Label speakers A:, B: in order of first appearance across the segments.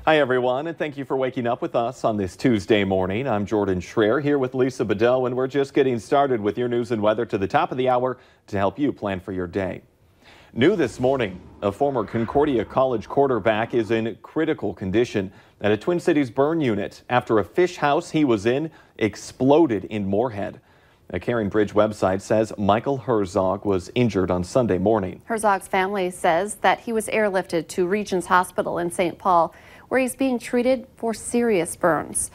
A: Hi, everyone, and thank you for waking up with us on this Tuesday morning. I'm Jordan Schreier here with Lisa Bedell, and we're just getting started with your news and weather to the top of the hour to help you plan for your day. New this morning, a former Concordia College quarterback is in critical condition at a Twin Cities burn unit after a fish house he was in exploded in Moorhead. A Caring Bridge website says Michael Herzog was injured on Sunday morning.
B: Herzog's family says that he was airlifted to Regions Hospital in St. Paul, where he's being treated for serious burns.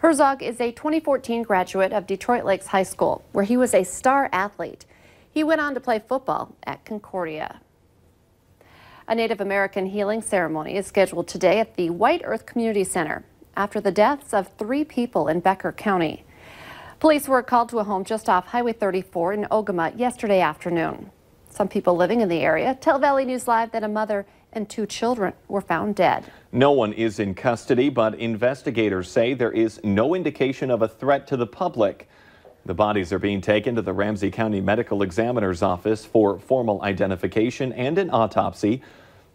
B: Herzog is a 2014 graduate of Detroit Lakes High School, where he was a star athlete. He went on to play football at Concordia. A Native American healing ceremony is scheduled today at the White Earth Community Center after the deaths of 3 people in Becker County. Police were called to a home just off Highway 34 in Ogama yesterday afternoon. Some people living in the area tell Valley News Live that a mother and 2 children were found dead.
A: No one is in custody, but investigators say there is no indication of a threat to the public. The bodies are being taken to the Ramsey County Medical Examiner's office for formal identification and an autopsy.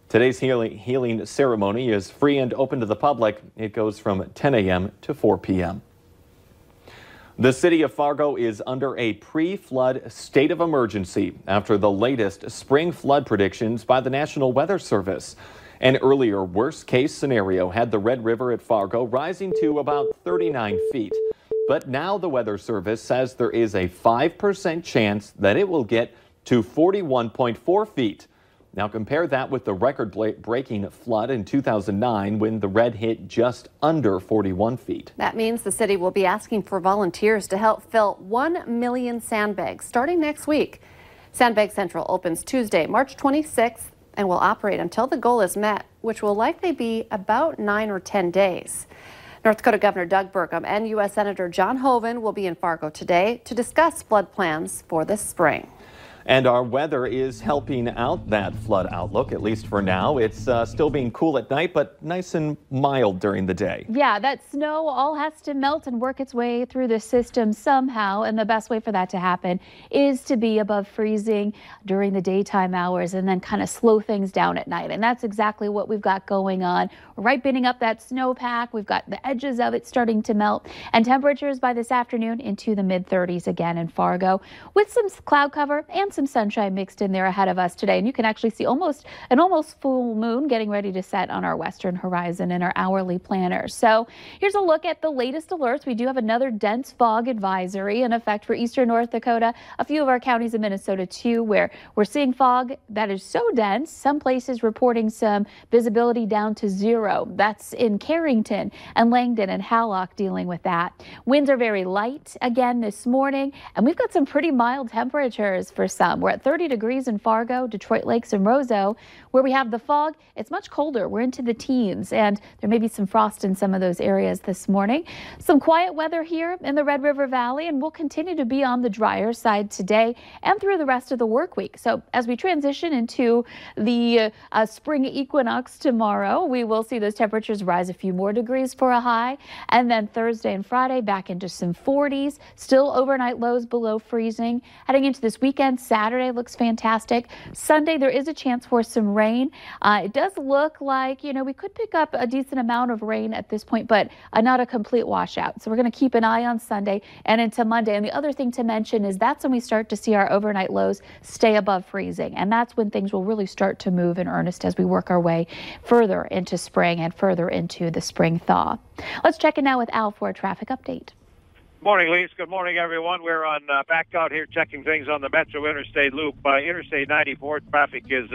A: Today's healing ceremony is free and open to the public. It goes from 10 a.m. to 4 p.m. The city of Fargo is under a pre-flood state of emergency after the latest spring flood predictions by the National Weather Service. An earlier worst-case scenario had the Red River at Fargo rising to about 39 feet. But now the Weather Service says there is a 5% chance that it will get to 41.4 feet. Now compare that with the record-breaking flood in 2009 when the red hit just under 41 feet.
B: That means the city will be asking for volunteers to help fill 1 million sandbags starting next week. Sandbag Central opens Tuesday, March 26th and will operate until the goal is met, which will likely be about 9 or 10 days. North Dakota Governor Doug Burgum and U.S. Senator John Hoeven will be in Fargo today to discuss flood plans for this spring.
A: And our weather is helping out that flood outlook, at least for now. It's still being cool at night, but nice and mild during the day.
C: Yeah, that snow all has to melt and work its way through the system somehow. And the best way for that to happen is to be above freezing during the daytime hours and then kind of slow things down at night. And that's exactly what we've got going on. We're ripening up that snowpack. We've got the edges of it starting to melt, and temperatures by this afternoon into the mid-30s again in Fargo, with some cloud cover and some sunshine mixed in there ahead of us today. And you can actually see an almost full moon getting ready to set on our western horizon in our hourly planner. So here's a look at the latest alerts. We do have another dense fog advisory in effect for eastern North Dakota, a few of our counties in Minnesota too, where we're seeing fog that is so dense, some places reporting some visibility down to 0. That's in Carrington and Langdon and Hallock dealing with that. Winds are very light again this morning, and we've got some pretty mild temperatures for some. We're at 30 degrees in Fargo, Detroit Lakes, and Roseau. Where we have the fog, it's much colder. We're into the teens, and there may be some frost in some of those areas this morning. Some quiet weather here in the Red River Valley, and we'll continue to be on the drier side today and through the rest of the work week. So as we transition into the spring equinox tomorrow, we will see those temperatures rise a few more degrees for a high, and then Thursday and Friday back into some 40s, still overnight lows below freezing. Heading into this weekend, Saturday looks fantastic. Sunday, there is a chance for some rain. It does look like, we could pick up a decent amount of rain at this point, but not a complete washout. So we're going to keep an eye on Sunday and into Monday. And the other thing to mention is that's when we start to see our overnight lows stay above freezing. And that's when things will really start to move in earnest as we work our way further into spring and further into the spring thaw. Let's check in now with Al for a traffic update.
D: Morning, Lise. Good morning, everyone. We're on back out here checking things on the Metro Interstate Loop. Interstate 94 traffic is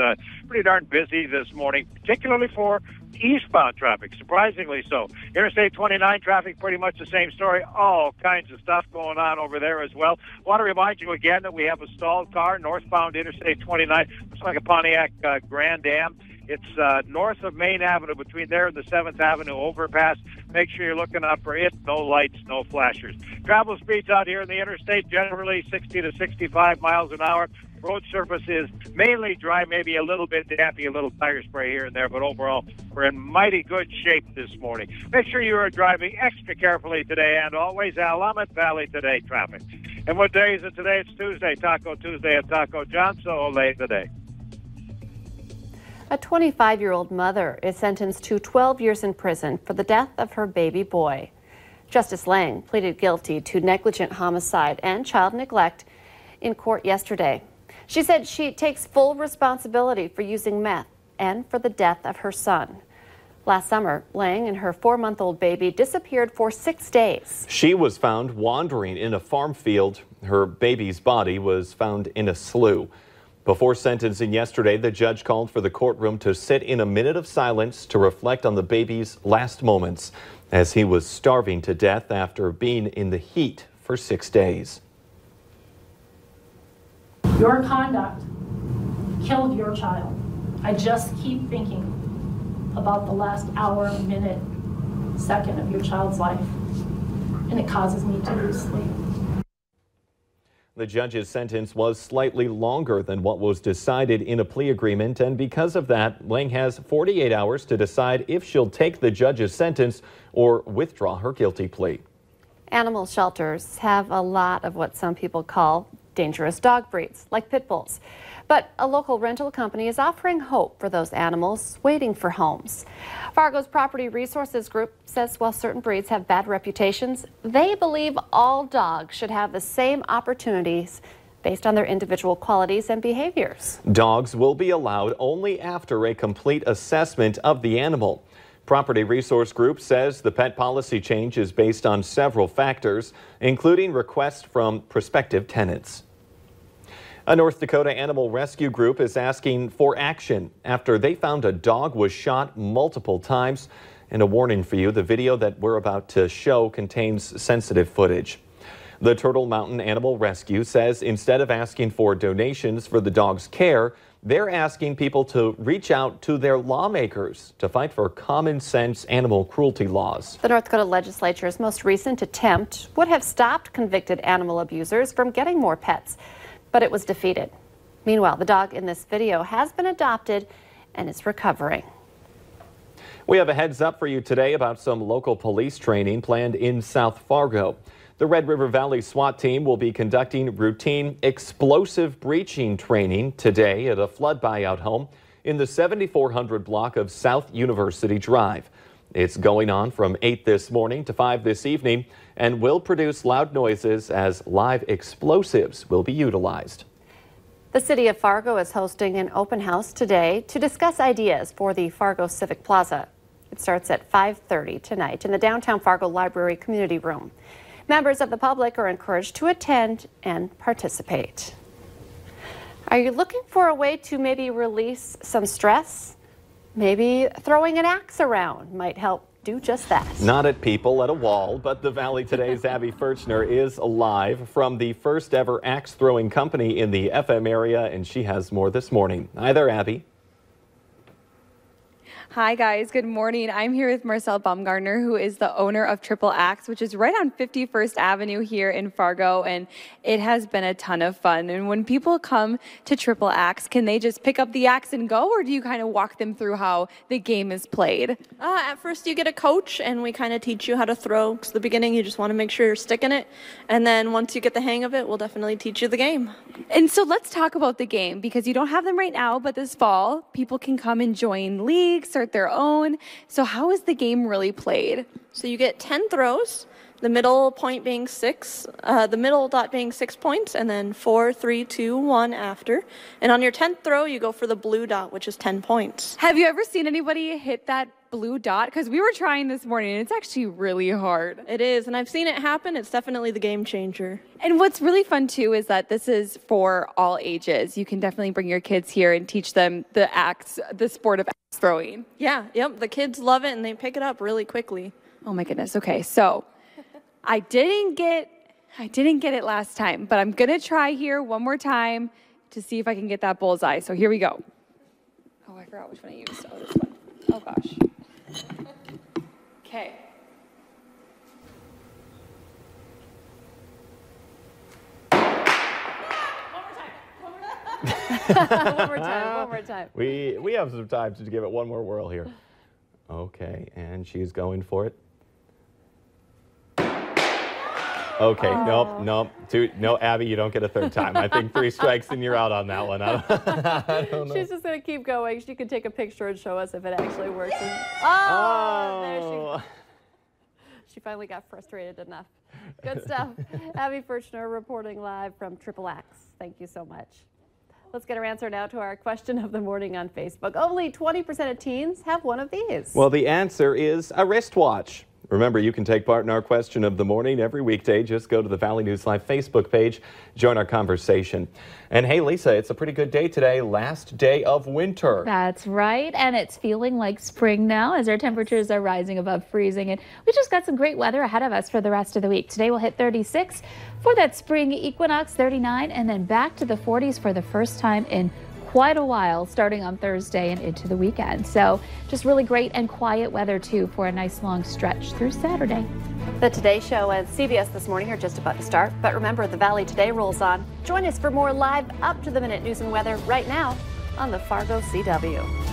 D: pretty darn busy this morning, particularly for eastbound traffic, surprisingly so. Interstate 29 traffic, pretty much the same story. All kinds of stuff going on over there as well. Want to remind you again that we have a stalled car northbound Interstate 29. Looks like a Pontiac Grand Am. It's north of Main Avenue, between there and the 7th Avenue overpass. Make sure you're looking out for it. No lights, no flashers. Travel speeds out here in the interstate, generally 60 to 65 miles an hour. Road surface is mainly dry, maybe a little bit dampy, a little tire spray here and there, but overall, we're in mighty good shape this morning. Make sure you are driving extra carefully today, and always Willamette Valley Today traffic. And what day is it today? It's Tuesday, Taco Tuesday at Taco John, so late today.
B: A 25-year-old mother is sentenced to 12 years in prison for the death of her baby boy. Justice Lang pleaded guilty to negligent homicide and child neglect in court yesterday. She said she takes full responsibility for using meth and for the death of her son. Last summer, Lang and her 4-month-old baby disappeared for 6 days.
A: She was found wandering in a farm field. Her baby's body was found in a slough. Before sentencing yesterday, the judge called for the courtroom to sit in a minute of silence to reflect on the baby's last moments as he was starving to death after being in the heat for 6 days.
E: Your conduct killed your child. I just keep thinking about the last hour, minute, second of your child's life, and it causes me to lose sleep.
A: The judge's sentence was slightly longer than what was decided in a plea agreement, and because of that, Lang has 48 hours to decide if she'll take the judge's sentence or withdraw her guilty plea.
B: Animal shelters have a lot of what some people call dangerous dog breeds, like pit bulls. But a local rental company is offering hope for those animals waiting for homes. Fargo's Property Resources Group says while certain breeds have bad reputations, they believe all dogs should have the same opportunities based on their individual qualities and behaviors.
A: Dogs will be allowed only after a complete assessment of the animal. Property Resource Group says the pet policy change is based on several factors, including requests from prospective tenants. A North Dakota animal rescue group is asking for action after they found a dog was shot multiple times. And a warning for you, the video that we're about to show contains sensitive footage. The Turtle Mountain Animal Rescue says instead of asking for donations for the dog's care, they're asking people to reach out to their lawmakers to fight for common sense animal cruelty laws.
B: The North Dakota legislature's most recent attempt would have stopped convicted animal abusers from getting more pets, but it was defeated. Meanwhile, the dog in this video has been adopted and is recovering.
A: We have a heads up for you today about some local police training planned in South Fargo. The Red River Valley SWAT team will be conducting routine explosive breaching training today at a flood buyout home in the 7400 block of South University Drive. It's going on from 8 this morning to 5 this evening and will produce loud noises as live explosives will be utilized.
B: The city of Fargo is hosting an open house today to discuss ideas for the Fargo Civic Plaza. It starts at 5:30 tonight in the downtown Fargo Library Community Room. Members of the public are encouraged to attend and participate. Are you looking for a way to maybe release some stress? Maybe throwing an axe around might help do just that.
A: Not at people, at a wall, but the Valley Today's Abby Furchner is live from the first ever axe throwing company in the FM area, and she has more this morning. Hi there, Abby.
F: Hi guys, good morning. I'm here with Marcel Baumgartner, who is the owner of Triple Axe, which is right on 51st Avenue here in Fargo, and it has been a ton of fun. And when people come to Triple Axe, can they just pick up the axe and go, or do you kind of walk them through how the game is played?
G: At first you get a coach, and we kind of teach you how to throw. Because the beginning you just want to make sure you're sticking it, and then once you get the hang of it, we'll definitely teach you the game.
F: And so let's talk about the game, because you don't have them right now, but this fall people can come and join leagues, start their own. So how is the game really played?
G: So you get 10 throws, the middle point being 6, the middle dot being 6 points, and then 4, 3, 2, 1 after. And on your 10th throw, you go for the blue dot, which is 10 points.
F: Have you ever seen anybody hit that blue dot? Because we were trying this morning and it's actually really hard.
G: It is, and I've seen it happen. It's definitely the game changer.
F: And what's really fun too is that this is for all ages. You can definitely bring your kids here and teach them the sport of axe throwing.
G: Yeah, yep, the kids love it and they pick it up really quickly.
F: Oh my goodness. Okay, so I didn't get it last time, but I'm gonna try here one more time to see if I can get that bullseye. So here we go. Oh, I forgot which one I used. Oh, this one. Oh gosh. Okay.
B: One more time.
A: We have some time to give it one more whirl here. Okay, and she's going for it. Okay, nope. No, Abby, you don't get a third time. I think 3 strikes and you're out on that one. I don't know.
B: She's just going to keep going. She can take a picture and show us if it actually works.
A: Oh!
B: She finally got frustrated enough. Good stuff. Abby Furchner reporting live from Triple X. Thank you so much. Let's get our answer now to our question of the morning on Facebook. Only 20% of teens have one of these.
A: Well, the answer is a wristwatch. Remember, you can take part in our question of the morning every weekday. Just go to the Valley News Live Facebook page, join our conversation. And hey, Lisa, it's a pretty good day today, last day of winter.
C: That's right, and it's feeling like spring now as our temperatures are rising above freezing. And we just got some great weather ahead of us for the rest of the week. Today we'll hit 36 for that spring equinox, 39, and then back to the 40s for the first time in quite a while, starting on Thursday and into the weekend. So just really great and quiet weather too for a nice long stretch through Saturday.
B: The Today Show and CBS This Morning are just about to start, but remember, the Valley Today rolls on. Join us for more live up-to-the-minute news and weather right now on the Fargo CW.